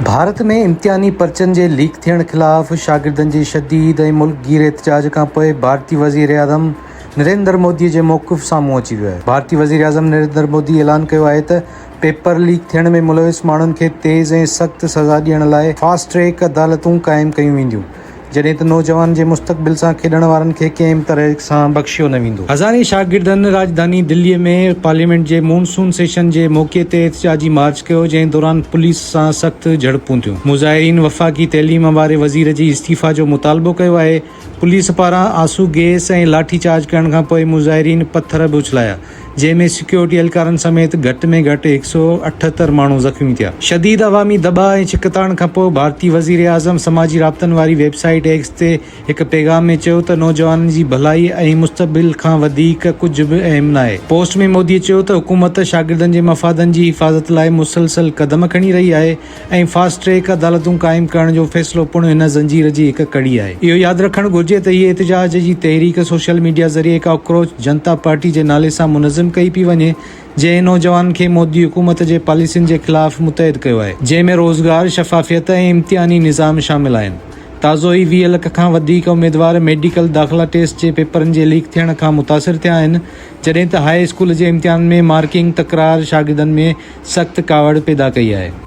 भारत में इम्तिहानी पर्चन जे लीक थियण ख़िलाफ़ शागिर्दनि जी शदीद ऐं मुल्कगीर एहतजाज खां पोइ भारतीय वज़ीर आज़म नरेंद्र मोदी जे मौक़िफ़ साम्हूं अची वियो आहे। भारतीय वज़ीर आज़म नरेंद्र मोदी ऐलान कयो आहे त पेपर लीक थियण में मुलविस माण्हुनि खे तेज़ ऐं सख़्त सज़ा ॾियण लाइ फास्ट ट्रैक अदालतूं क़ाइमु कयूं वेंदियूं, जॾहिं त नौजवान जे मुस्तक़बिल सां खेॾण वारनि खे कंहिं तरह सां बख़्शियो न वेंदो। हज़ारे शागिर्दनि राजधानी दिल्लीअ में पार्लियामेंट जे मॉनसून सेशन जे मौक़े ते एहतजाजी मार्च कयो, जंहिं दौरान पुलिस सां सख़्त झड़पूं थियूं। मुज़ाहिरीन वफ़ाक़ी तइलीम वारे वज़ीर जी इस्तीफ़ा जो मुतालबो कयो आहे। पुलिस पारां आंसू गैस ऐं लाठीचार्ज करण खां पोइ मुज़ाहिरीन पथर बि उछलाया, जंहिंमें सिक्योरिटी एहलकारनि समेत घटि में घटि 178 माण्हू ज़ख़्मी थिया। शदीद अवामी दॿाउ ऐं छिकताण खां पोइ भारतीय वज़ीर आज़म समाजी राब्तनि वारी वेबसाइट एक्स ते हिकु पैगाम में चयो त नौजवाननि जी भलाई ऐं मुस्तक़बिल खां वधीक कुझु बि अहम न आहे। पोस्ट में मोदीअ चयो त हुकूमत शागिर्दनि जे मफ़ादनि जी हिफ़ाज़त लाइ मुसलसल क़दम खणी रही आहे ऐं फास्ट ट्रैक अदालतूं क़ाइमु करण जो फ़ैसिलो पिणु हिन ज़ंजीर जी हिकु कड़ी आहे। इहो यादि रखणु घुरिजे त हीअ एहतजाज जी तहरीक सोशल मीडिया ज़रिए काकरोच जनता पार्टी जे नाले सां मुनज़्ज़म कई पई वञे, जंहिं नौजवान खे मोदी हुकूमत जे पॉलिसियुनि जे ख़िलाफ़ मुतहद कयो आहे, जंहिंमें रोज़गार, शफ़ाफ़ियत ऐं इम्तिहानी निज़ाम शामिल आहिनि। ताज़ो ई 20 लख खां वधीक उमेदवार मेडिकल दाख़िला टेस्ट जे पेपरनि जे लीक थियण खां मुतासिर थिया आहिनि, जॾहिं त हाई स्कूल जे इम्तिहान में मार्किंग तकरार शागिर्दनि में सख़्त कावड़ पैदा कई आहे।